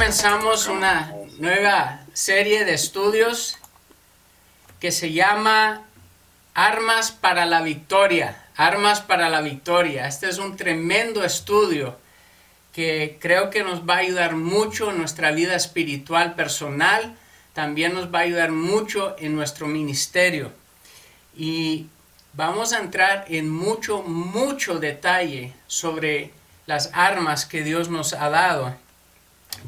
comenzamos una nueva serie de estudios que se llama Armas para la Victoria. Armas para la Victoria. Este es un tremendo estudio que creo que nos va a ayudar mucho en nuestra vida espiritual personal. También nos va a ayudar mucho en nuestro ministerio. Y vamos a entrar en mucho detalle sobre las armas que Dios nos ha dado,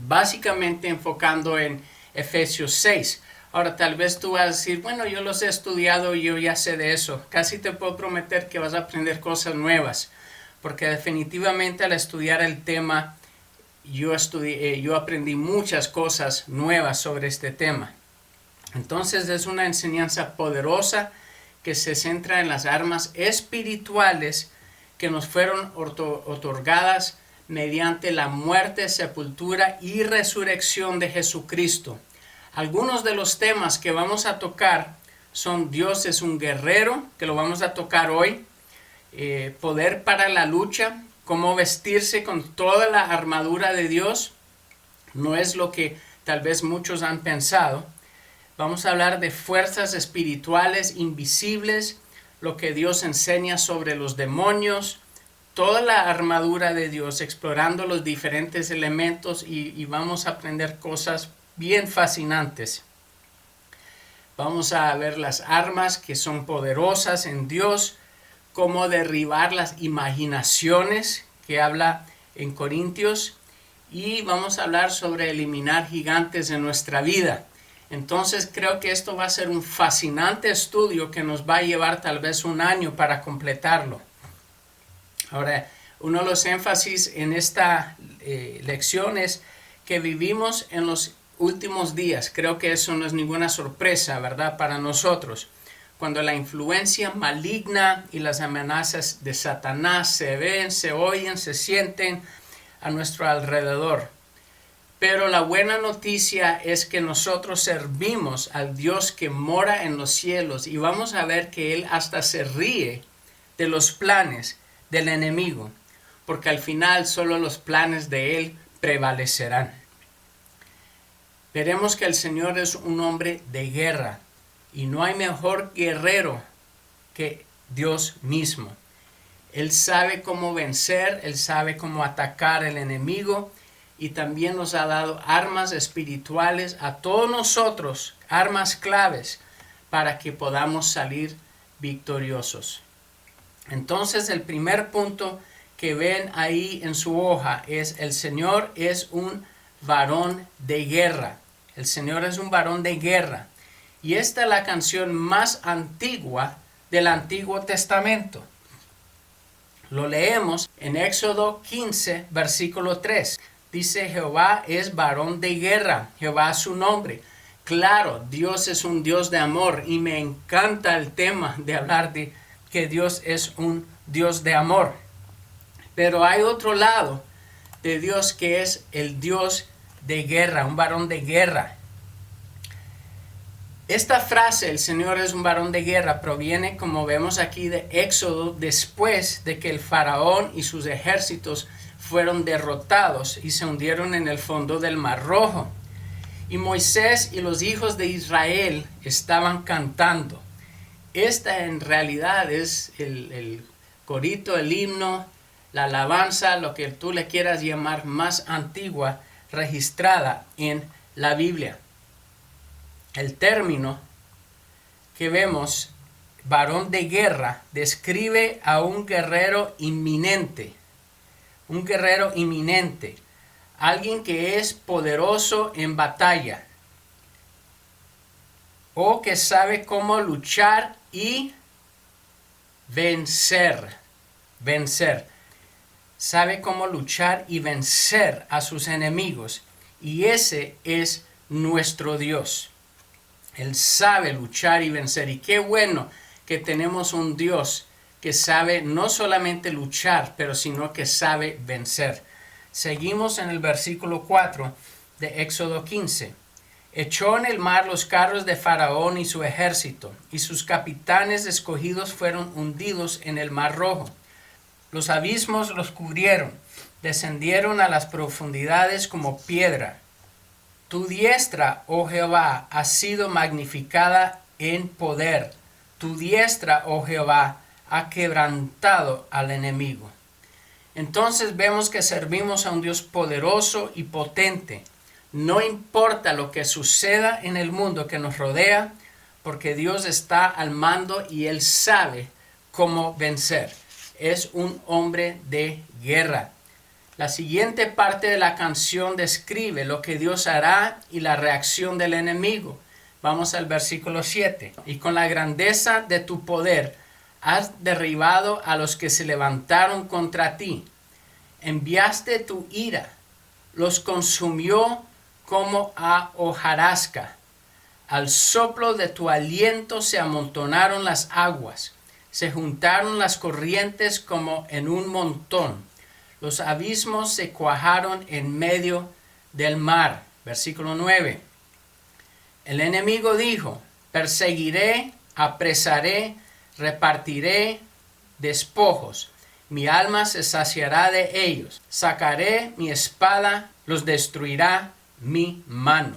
básicamente enfocando en Efesios 6. Ahora tal vez tú vas a decir, bueno, yo los he estudiado y yo ya sé de eso. Casi te puedo prometer que vas a aprender cosas nuevas, porque definitivamente al estudiar el tema, yo aprendí muchas cosas nuevas sobre este tema. Entonces es una enseñanza poderosa que se centra en las armas espirituales que nos fueron otorgadas mediante la muerte, sepultura y resurrección de Jesucristo. Algunos de los temas que vamos a tocar son Dios es un guerrero, que lo vamos a tocar hoy, poder para la lucha, cómo vestirse con toda la armadura de Dios, no es lo que tal vez muchos han pensado. Vamos a hablar de fuerzas espirituales invisibles, lo que Dios enseña sobre los demonios, toda la armadura de Dios, explorando los diferentes elementos y vamos a aprender cosas bien fascinantes. Vamos a ver las armas que son poderosas en Dios, cómo derribar las imaginaciones que habla en Corintios, y vamos a hablar sobre eliminar gigantes en nuestra vida. Entonces creo que esto va a ser un fascinante estudio que nos va a llevar tal vez un año para completarlo. Ahora, uno de los énfasis en esta lección es que vivimos en los últimos días. Creo que eso no es ninguna sorpresa, ¿verdad? Para nosotros. Cuando la influencia maligna y las amenazas de Satanás se ven, se oyen, se sienten a nuestro alrededor. Pero la buena noticia es que nosotros servimos al Dios que mora en los cielos y vamos a ver que Él hasta se ríe de los planes del enemigo, porque al final solo los planes de Él prevalecerán. Veremos que el Señor es un hombre de guerra y no hay mejor guerrero que Dios mismo. Él sabe cómo vencer, Él sabe cómo atacar al enemigo. Y también nos ha dado armas espirituales a todos nosotros, armas claves para que podamos salir victoriosos. Entonces el primer punto que ven ahí en su hoja es: el Señor es un varón de guerra. El Señor es un varón de guerra. Y esta es la canción más antigua del Antiguo Testamento. Lo leemos en Éxodo 15, versículo 3. Dice: Jehová es varón de guerra, Jehová es su nombre. Claro, Dios es un Dios de amor y me encanta el tema de hablar de que Dios es un Dios de amor. Pero hay otro lado de Dios que es el Dios de guerra, un varón de guerra. Esta frase, el Señor es un varón de guerra, proviene, como vemos aquí, de Éxodo, después de que el faraón y sus ejércitos fueron derrotados y se hundieron en el fondo del Mar Rojo. Y Moisés y los hijos de Israel estaban cantando. Esta en realidad es el corito, el himno, la alabanza, lo que tú le quieras llamar, más antigua registrada en la Biblia. El término que vemos, varón de guerra, describe a un guerrero inminente. Un guerrero inminente, alguien que es poderoso en batalla o que sabe cómo luchar y vencer. Sabe cómo luchar y vencer a sus enemigos, y ese es nuestro Dios. Él sabe luchar y vencer, y qué bueno que tenemos un Dios que sabe no solamente luchar, pero sino que sabe vencer. Seguimos en el versículo 4 de Éxodo 15. Echó en el mar los carros de Faraón y su ejército, y sus capitanes escogidos fueron hundidos en el Mar Rojo. Los abismos los cubrieron, descendieron a las profundidades como piedra. Tu diestra, oh Jehová, ha sido magnificada en poder. Tu diestra, oh Jehová, ha quebrantado al enemigo. Entonces vemos que servimos a un Dios poderoso y potente. No importa lo que suceda en el mundo que nos rodea, porque Dios está al mando y Él sabe cómo vencer. Es un hombre de guerra. La siguiente parte de la canción describe lo que Dios hará y la reacción del enemigo. Vamos al versículo 7. Y con la grandeza de tu poder has derribado a los que se levantaron contra ti. Enviaste tu ira, los consumió como a hojarasca. Al soplo de tu aliento se amontonaron las aguas, se juntaron las corrientes como en un montón. Los abismos se cuajaron en medio del mar. Versículo 9. El enemigo dijo: perseguiré, apresaré, repartiré despojos. Mi alma se saciará de ellos. Sacaré mi espada, los destruirá mi mano.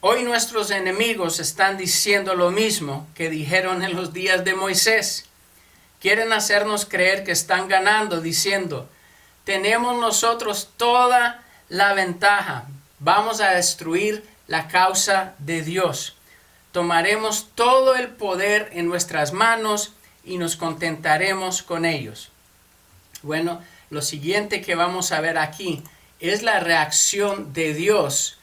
Hoy nuestros enemigos están diciendo lo mismo que dijeron en los días de Moisés. Quieren hacernos creer que están ganando, diciendo: tenemos nosotros toda la ventaja. Vamos a destruir la causa de Dios. Tomaremos todo el poder en nuestras manos y nos contentaremos con ellos. Bueno, lo siguiente que vamos a ver aquí es la reacción de Dios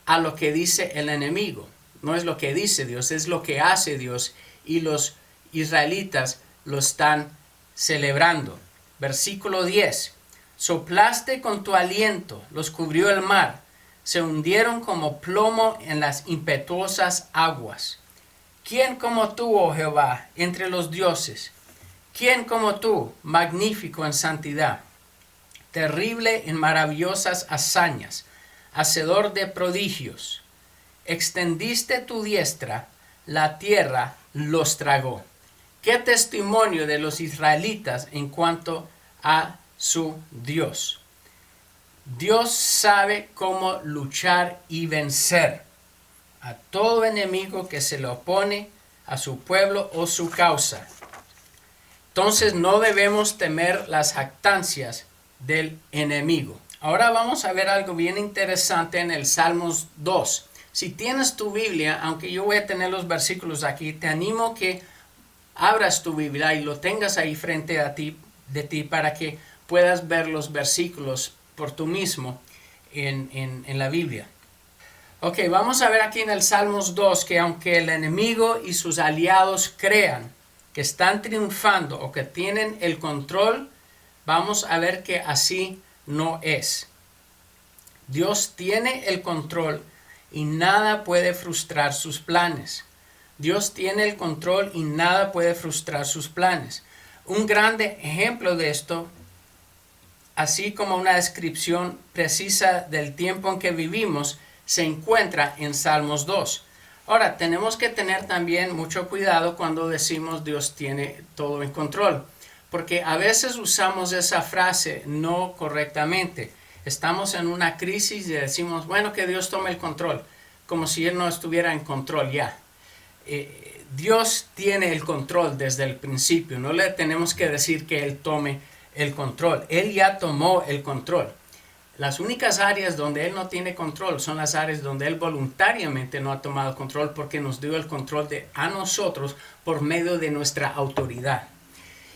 a lo que dice el enemigo. No es lo que dice Dios, es lo que hace Dios, y los israelitas lo están celebrando. Versículo 10. Soplaste con tu aliento, los cubrió el mar, se hundieron como plomo en las impetuosas aguas. ¿Quién como tú, oh Jehová, entre los dioses? ¿Quién como tú, magnífico en santidad, terrible en maravillosas hazañas, hacedor de prodigios? Extendiste tu diestra, la tierra los tragó. ¿Qué testimonio de los israelitas en cuanto a su Dios? Dios sabe cómo luchar y vencer a todo enemigo que se le opone a su pueblo o su causa. Entonces no debemos temer las jactancias del enemigo. Ahora vamos a ver algo bien interesante en el Salmos 2. Si tienes tu Biblia, aunque yo voy a tener los versículos aquí, te animo que abras tu Biblia y lo tengas ahí frente a ti, para que puedas ver los versículos por tú mismo en la Biblia. Ok, vamos a ver aquí en el Salmos 2 que aunque el enemigo y sus aliados crean que están triunfando o que tienen el control, vamos a ver que así no es. Dios tiene el control y nada puede frustrar sus planes. Dios tiene el control y nada puede frustrar sus planes. Un grande ejemplo de esto, así como una descripción precisa del tiempo en que vivimos, se encuentra en Salmos 2. Ahora, tenemos que tener también mucho cuidado cuando decimos Dios tiene todo en control, porque a veces usamos esa frase no correctamente. Estamos en una crisis y decimos, bueno, que Dios tome el control, como si Él no estuviera en control ya. Dios tiene el control desde el principio, no le tenemos que decir que Él tome el control. Él ya tomó el control. Las únicas áreas donde Él no tiene control son las áreas donde Él voluntariamente no ha tomado control, porque nos dio el control a nosotros por medio de nuestra autoridad.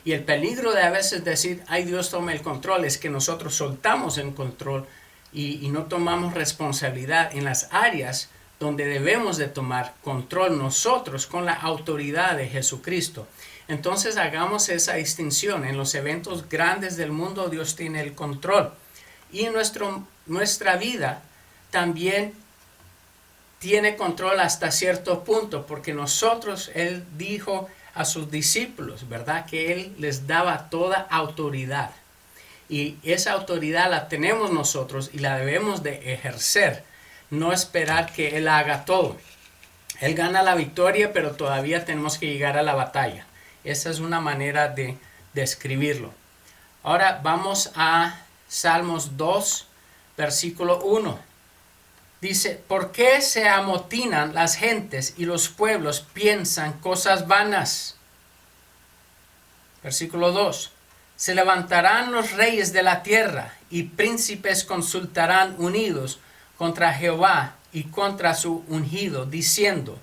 Y el peligro de a veces decir, ay, Dios tome el control, es que nosotros soltamos el control y no tomamos responsabilidad en las áreas donde debemos de tomar control nosotros con la autoridad de Jesucristo. Entonces hagamos esa distinción. En los eventos grandes del mundo Dios tiene el control. Y en nuestra vida también tiene control hasta cierto punto, porque Él dijo a sus discípulos, ¿verdad?, que Él les daba toda autoridad. Y esa autoridad la tenemos nosotros y la debemos de ejercer, no esperar que Él haga todo. Él gana la victoria, pero todavía tenemos que llegar a la batalla. Esa es una manera de describirlo. Ahora vamos a Salmos 2, versículo 1. Dice, ¿por qué se amotinan las gentes y los pueblos piensan cosas vanas? Versículo 2. Se levantarán los reyes de la tierra y príncipes consultarán unidos contra Jehová y contra su ungido, diciendo,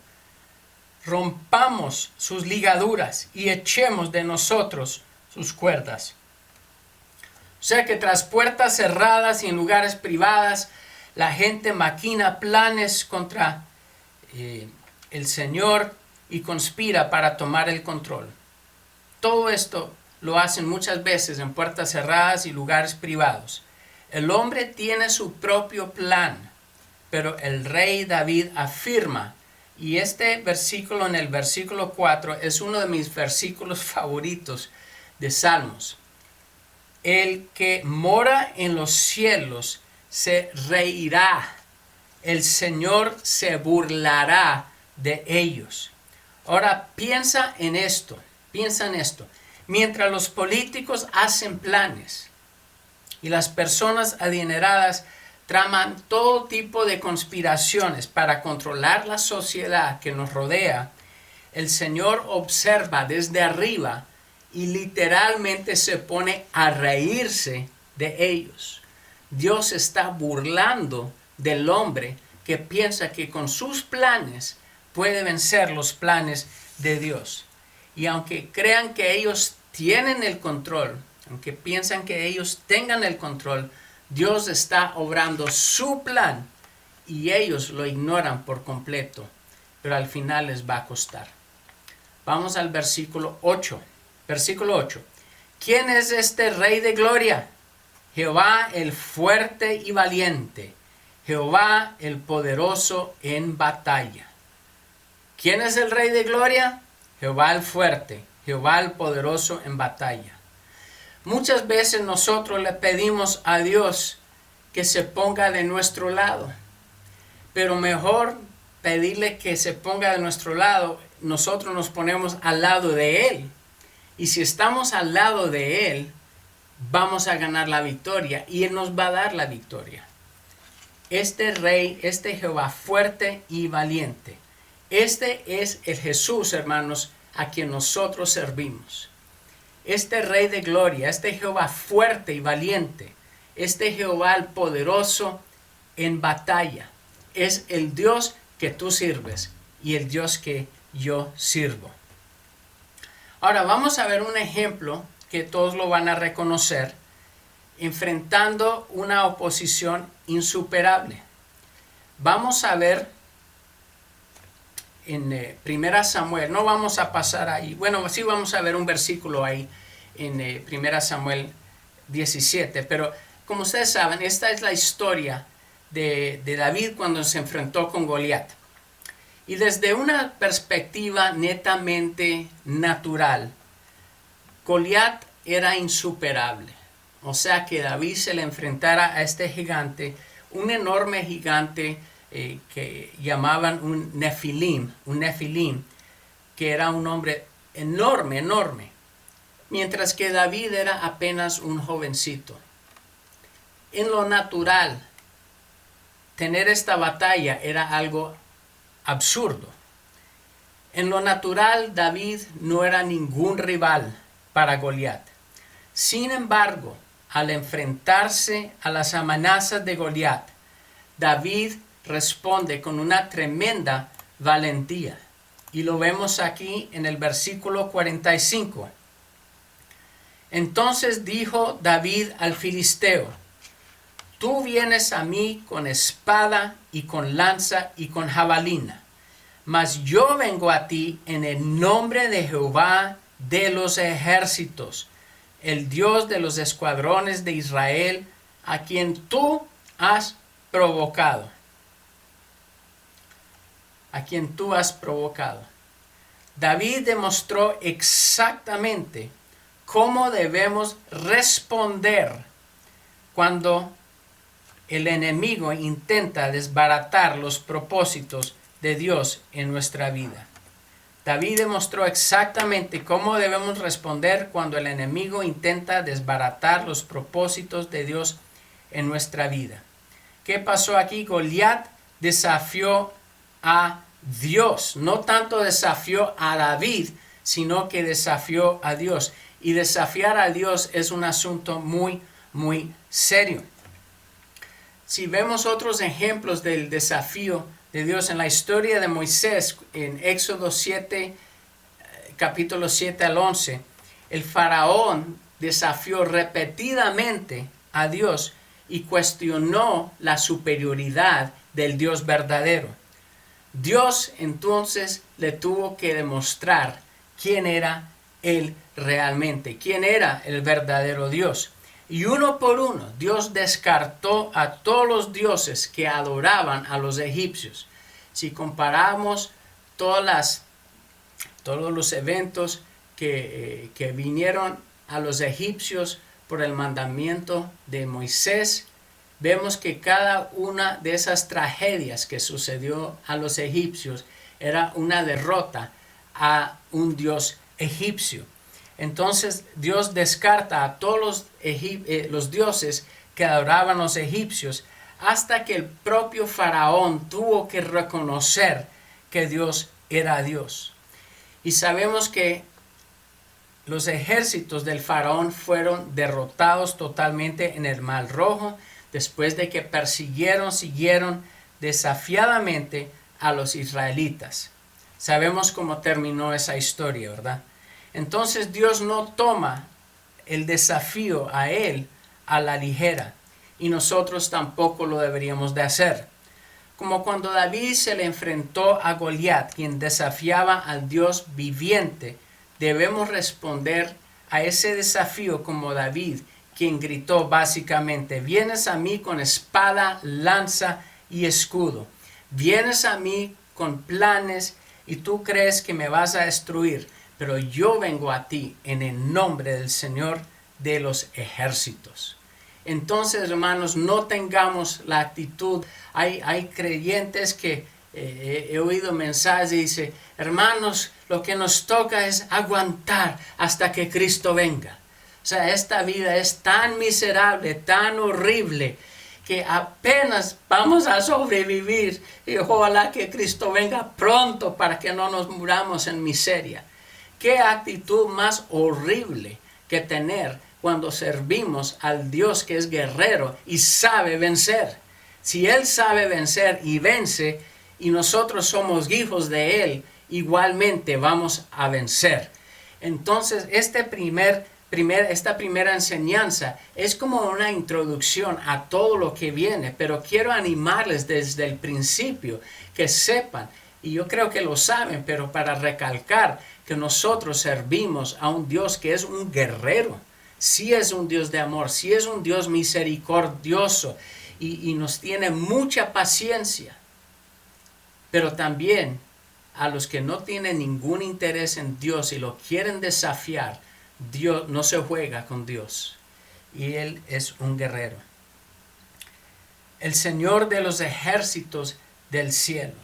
rompamos sus ligaduras y echemos de nosotros sus cuerdas. O sea que tras puertas cerradas y en lugares privadas, la gente maquina planes contra el Señor y conspira para tomar el control. Todo esto lo hacen muchas veces en puertas cerradas y lugares privados. El hombre tiene su propio plan, pero el rey David afirma, y este versículo en el versículo 4 es uno de mis versículos favoritos de Salmos. El que mora en los cielos se reirá, el Señor se burlará de ellos. Ahora piensa en esto. Mientras los políticos hacen planes y las personas adineradas traman todo tipo de conspiraciones para controlar la sociedad que nos rodea, el Señor observa desde arriba y literalmente se pone a reírse de ellos. Dios está burlando del hombre que piensa que con sus planes puede vencer los planes de Dios. Y aunque crean que ellos tienen el control, aunque piensan que ellos tengan el control, Dios está obrando su plan y ellos lo ignoran por completo, pero al final les va a costar. Vamos al versículo 8. Versículo 8. ¿Quién es este Rey de gloria? Jehová el fuerte y valiente, Jehová el poderoso en batalla. ¿Quién es el Rey de gloria? Jehová el fuerte, Jehová el poderoso en batalla. Muchas veces nosotros le pedimos a Dios que se ponga de nuestro lado, pero mejor pedirle que se ponga de nuestro lado, nosotros nos ponemos al lado de Él. Y si estamos al lado de Él, vamos a ganar la victoria y Él nos va a dar la victoria. Este Rey, este Jehová fuerte y valiente, este es el Jesús, hermanos, a quien nosotros servimos. Este Rey de gloria, este Jehová fuerte y valiente, este Jehová el poderoso en batalla, es el Dios que tú sirves y el Dios que yo sirvo. Ahora vamos a ver un ejemplo que todos lo van a reconocer, enfrentando una oposición insuperable. Vamos a ver en Primera Samuel, no vamos a pasar ahí, bueno, sí vamos a ver un versículo ahí en Primera Samuel 17, pero como ustedes saben, esta es la historia de David cuando se enfrentó con Goliat. Y desde una perspectiva netamente natural, Goliat era insuperable. O sea que David se le enfrentara a este gigante, un enorme gigante que llamaban un nefilim, que era un hombre enorme, mientras que David era apenas un jovencito. En lo natural, tener esta batalla era algo absurdo. En lo natural, David no era ningún rival para Goliat. Sin embargo, al enfrentarse a las amenazas de Goliat, David responde con una tremenda valentía. Y lo vemos aquí en el versículo 45. Entonces dijo David al filisteo: tú vienes a mí con espada y con lanza y con jabalina, mas yo vengo a ti en el nombre de Jehová de los ejércitos, el Dios de los escuadrones de Israel, a quien tú has provocado. A quien tú has provocado. David demostró exactamente cómo debemos responder cuando el enemigo intenta desbaratar los propósitos de Dios en nuestra vida. David demostró exactamente cómo debemos responder cuando el enemigo intenta desbaratar los propósitos de Dios en nuestra vida. ¿Qué pasó aquí? Goliat desafió a Dios. No tanto desafió a David, sino que desafió a Dios. Y desafiar a Dios es un asunto muy, muy serio. Si vemos otros ejemplos del desafío de Dios en la historia de Moisés, en Éxodo 7, capítulo 7 al 11, el faraón desafió repetidamente a Dios y cuestionó la superioridad del Dios verdadero. Dios entonces le tuvo que demostrar quién era él realmente, quién era el verdadero Dios. Y uno por uno, Dios descartó a todos los dioses que adoraban a los egipcios. Si comparamos todos los eventos que vinieron a los egipcios por el mandamiento de Moisés, vemos que cada una de esas tragedias que sucedió a los egipcios era una derrota a un dios egipcio. Entonces Dios descarta a todos los dioses que adoraban los egipcios hasta que el propio faraón tuvo que reconocer que Dios era Dios. Y sabemos que los ejércitos del faraón fueron derrotados totalmente en el Mar Rojo después de que siguieron desafiadamente a los israelitas. Sabemos cómo terminó esa historia, ¿verdad? Entonces Dios no toma el desafío a él a la ligera y nosotros tampoco lo deberíamos de hacer. Como cuando David se le enfrentó a Goliat, quien desafiaba al Dios viviente, debemos responder a ese desafío como David, quien gritó básicamente: vienes a mí con espada, lanza y escudo. Vienes a mí con planes y tú crees que me vas a destruir, pero yo vengo a ti en el nombre del Señor de los ejércitos. Entonces, hermanos, no tengamos la actitud. Hay creyentes que he oído mensajes y dice: hermanos, lo que nos toca es aguantar hasta que Cristo venga. O sea, esta vida es tan miserable, tan horrible, que apenas vamos a sobrevivir y ojalá que Cristo venga pronto para que no nos muramos en miseria. Qué actitud más horrible que tener cuando servimos al Dios que es guerrero y sabe vencer. Si Él sabe vencer y vence y nosotros somos hijos de Él, igualmente vamos a vencer. Entonces esta primera enseñanza es como una introducción a todo lo que viene, pero quiero animarles desde el principio que sepan, y yo creo que lo saben, pero para recalcar que nosotros servimos a un Dios que es un guerrero. Sí es un Dios de amor, sí es un Dios misericordioso y nos tiene mucha paciencia. Pero también a los que no tienen ningún interés en Dios y lo quieren desafiar, Dios no se juega con Dios. Y Él es un guerrero. El Señor de los ejércitos del cielo.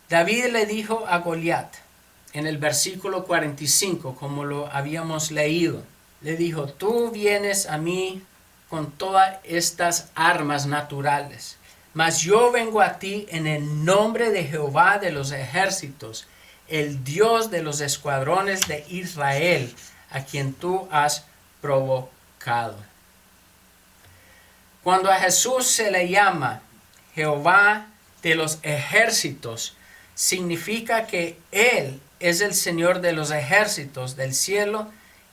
David le dijo a Goliat en el versículo 45, como lo habíamos leído, le dijo: tú vienes a mí con todas estas armas naturales, mas yo vengo a ti en el nombre de Jehová de los ejércitos, el Dios de los escuadrones de Israel, a quien tú has provocado. Cuando a Jesús se le llama Jehová de los ejércitos, significa que Él es el Señor de los ejércitos del cielo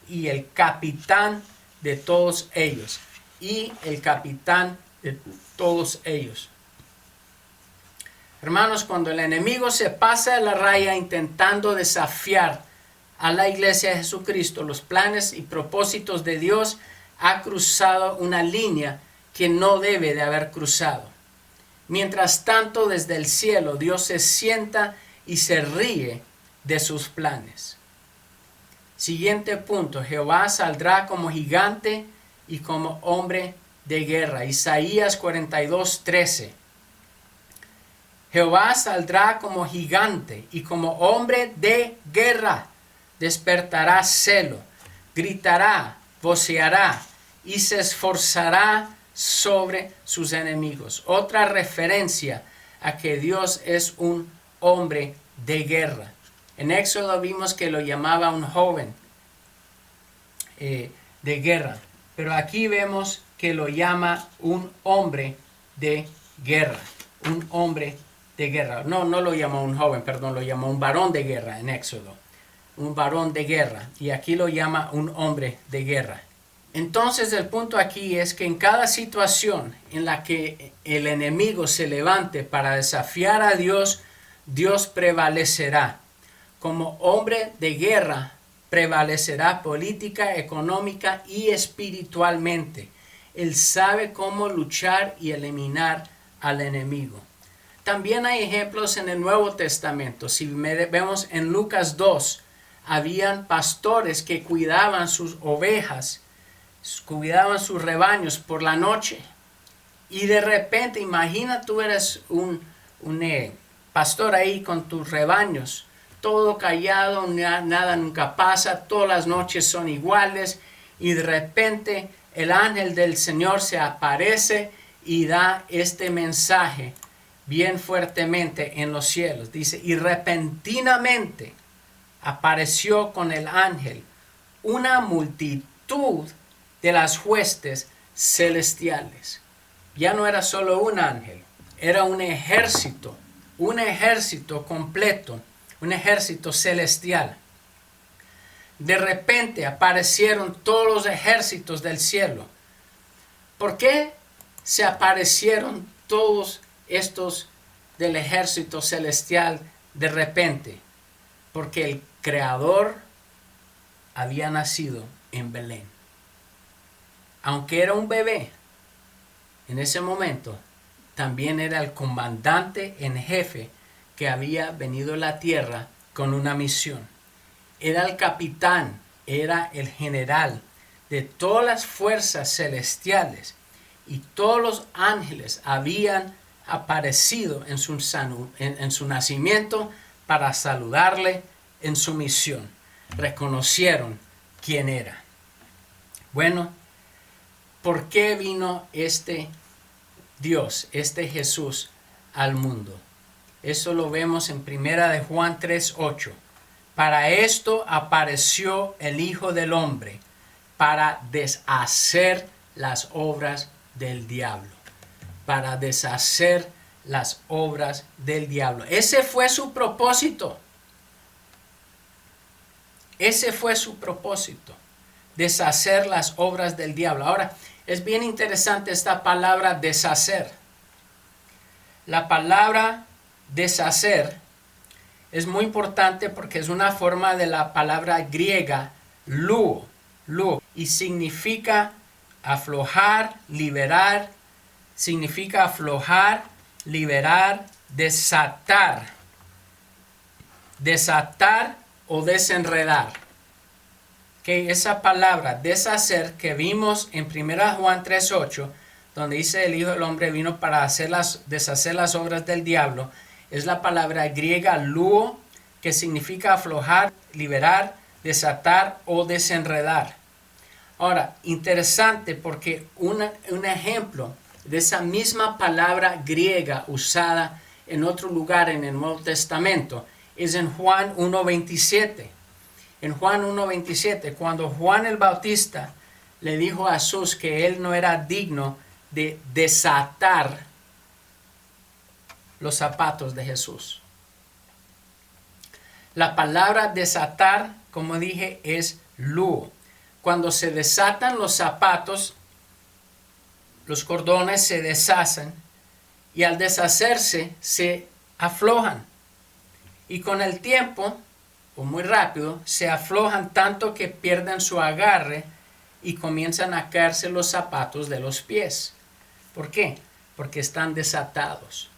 y el capitán de todos ellos. Y el capitán de todos ellos. Hermanos, cuando el enemigo se pasa de la raya intentando desafiar a la iglesia de Jesucristo, los planes y propósitos de Dios, ha cruzado una línea que no debe de haber cruzado. Mientras tanto, desde el cielo, Dios se sienta y se ríe de sus planes. Siguiente punto: Jehová saldrá como gigante y como hombre de guerra. Isaías 42:13. Jehová saldrá como gigante y como hombre de guerra. Despertará celo, gritará, voceará y se esforzará sobre sus enemigos. Otra referencia a que Dios es un hombre de guerra. En Éxodo vimos que lo llamaba un joven de guerra, pero aquí vemos que lo llama un hombre de guerra. Un hombre de guerra. No lo llamó un joven, perdón, lo llamó un varón de guerra en Éxodo. Un varón de guerra. Y aquí lo llama un hombre de guerra. Entonces el punto aquí es que en cada situación en la que el enemigo se levante para desafiar a Dios, Dios prevalecerá. Como hombre de guerra, prevalecerá política, económica y espiritualmente. Él sabe cómo luchar y eliminar al enemigo. También hay ejemplos en el Nuevo Testamento. Si vemos en Lucas 2, habían pastores que cuidaban sus ovejas, cuidaban sus rebaños por la noche. Y de repente, imagina tú eres un pastor ahí con tus rebaños, todo callado, nada nunca pasa, todas las noches son iguales, y de repente el ángel del Señor se aparece y da este mensaje bien fuertemente en los cielos. Dice, y repentinamente apareció con el ángel una multitud de las huestes celestiales. Ya no era solo un ángel, era un ejército completo, un ejército celestial. De repente aparecieron todos los ejércitos del cielo. ¿Por qué se aparecieron todos estos del ejército celestial de repente? Porque el Creador había nacido en Belén. Aunque era un bebé, en ese momento también era el comandante en jefe que había venido a la tierra con una misión. Era el capitán, era el general de todas las fuerzas celestiales, y todos los ángeles habían aparecido en su nacimiento para saludarle en su misión. Reconocieron quién era. Bueno, ¿por qué vino este Dios, este Jesús al mundo? Eso lo vemos en 1 Juan 3:8. Para esto apareció el Hijo del Hombre, para deshacer las obras del diablo. Para deshacer las obras del diablo. Ese fue su propósito. Ese fue su propósito. Deshacer las obras del diablo. Ahora, es bien interesante esta palabra deshacer. La palabra deshacer es muy importante porque es una forma de la palabra griega luo, y significa aflojar, liberar, desatar o desenredar. Que esa palabra deshacer que vimos en 1 Juan 3:8, donde dice el Hijo del Hombre vino para deshacer las obras del diablo, es la palabra griega luo, que significa aflojar, liberar, desatar o desenredar. Ahora, interesante porque un ejemplo de esa misma palabra griega usada en otro lugar en el Nuevo Testamento es en Juan 1:27. En Juan 1:27, cuando Juan el Bautista le dijo a Jesús que él no era digno de desatar los zapatos de Jesús. La palabra desatar, como dije, es luo. Cuando se desatan los zapatos, los cordones se deshacen y al deshacerse se aflojan. Y con el tiempo, o muy rápido, se aflojan tanto que pierden su agarre y comienzan a caerse los zapatos de los pies. ¿Por qué? Porque están desatados.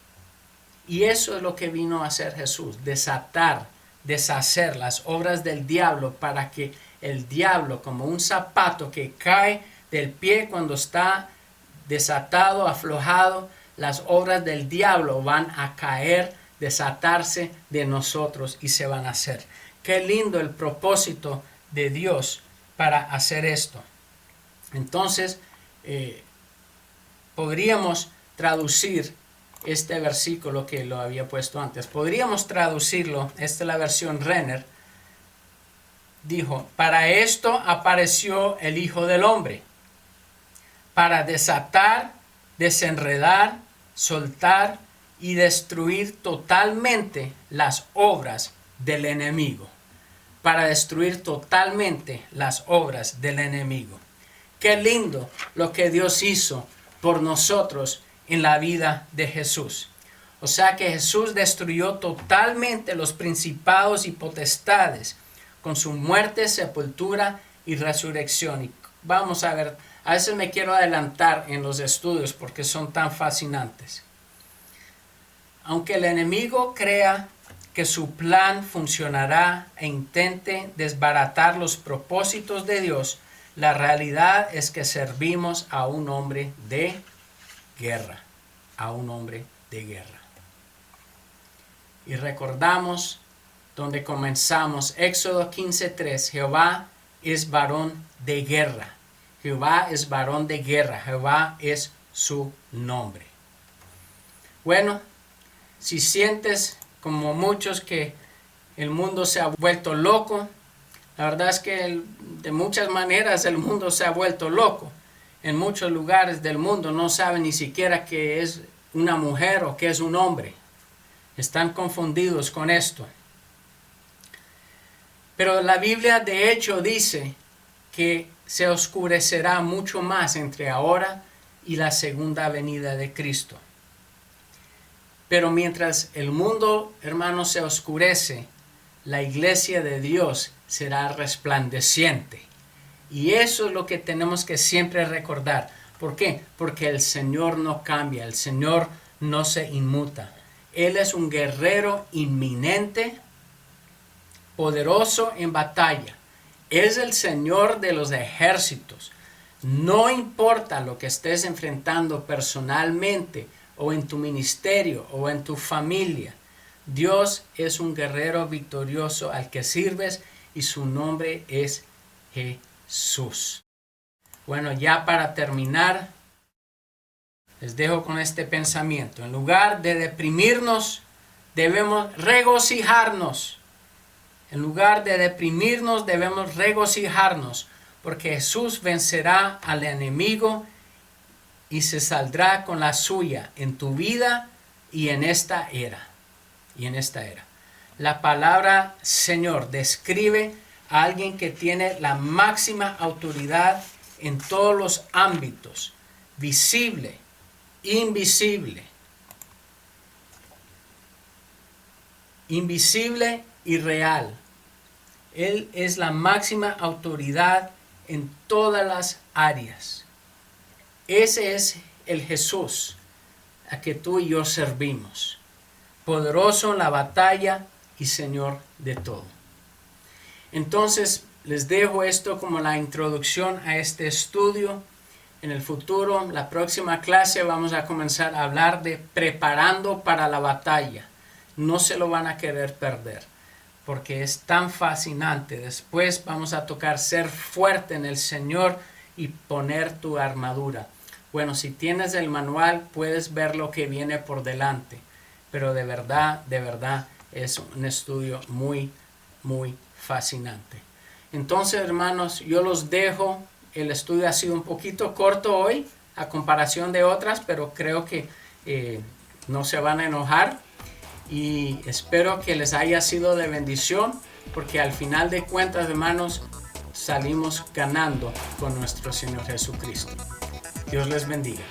Y eso es lo que vino a hacer Jesús, desatar, deshacer las obras del diablo, para que el diablo, como un zapato que cae del pie cuando está desatado, aflojado, las obras del diablo van a caer, desatarse de nosotros y se van a hacer. Qué lindo el propósito de Dios para hacer esto. Entonces, podríamos traducir este versículo que lo había puesto antes. Podríamos traducirlo, esta es la versión Renner. Dijo, para esto apareció el Hijo del Hombre, para desatar, desenredar, soltar y destruir totalmente las obras del enemigo. Para destruir totalmente las obras del enemigo. Qué lindo lo que Dios hizo por nosotros en la vida de Jesús. O sea que Jesús destruyó totalmente los principados y potestades con su muerte, sepultura y resurrección. Y vamos a ver, a veces me quiero adelantar en los estudios porque son tan fascinantes. Aunque el enemigo crea que su plan funcionará e intente desbaratar los propósitos de Dios, la realidad es que servimos a un hombre de guerra, a un hombre de guerra. Y recordamos donde comenzamos, Éxodo 15:3, Jehová es varón de guerra. Jehová es varón de guerra, Jehová es su nombre. Bueno, si sientes como muchos que el mundo se ha vuelto loco, la verdad es que de muchas maneras el mundo se ha vuelto loco. En muchos lugares del mundo no saben ni siquiera qué es una mujer o qué es un hombre. Están confundidos con esto. Pero la Biblia de hecho dice que se oscurecerá mucho más entre ahora y la segunda venida de Cristo. Pero mientras el mundo, hermanos, se oscurece, la iglesia de Dios será resplandeciente. Y eso es lo que tenemos que siempre recordar. ¿Por qué? Porque el Señor no cambia, el Señor no se inmuta. Él es un guerrero inminente, poderoso en batalla. Es el Señor de los ejércitos. No importa lo que estés enfrentando personalmente, o en tu ministerio, o en tu familia. Dios es un guerrero victorioso al que sirves y su nombre es Jesús. Bueno, ya para terminar, les dejo con este pensamiento. En lugar de deprimirnos, debemos regocijarnos. En lugar de deprimirnos, debemos regocijarnos, porque Jesús vencerá al enemigo y se saldrá con la suya en tu vida y en esta era. La palabra Señor describe a alguien que tiene la máxima autoridad en todos los ámbitos, visible, invisible y real. Él es la máxima autoridad en todas las áreas. Ese es el Jesús a que tú y yo servimos. Poderoso en la batalla y Señor de todo. Entonces, les dejo esto como la introducción a este estudio. En el futuro, la próxima clase, vamos a comenzar a hablar de preparando para la batalla. No se lo van a querer perder, porque es tan fascinante. Después vamos a tocar ser fuerte en el Señor y poner tu armadura. Bueno, si tienes el manual, puedes ver lo que viene por delante. Pero de verdad es un estudio muy, muy fascinante. Entonces, hermanos, yo los dejo. El estudio ha sido un poquito corto hoy, a comparación de otras, pero creo que no se van a enojar. Y espero que les haya sido de bendición, porque al final de cuentas, hermanos, salimos ganando con nuestro Señor Jesucristo. Dios les bendiga.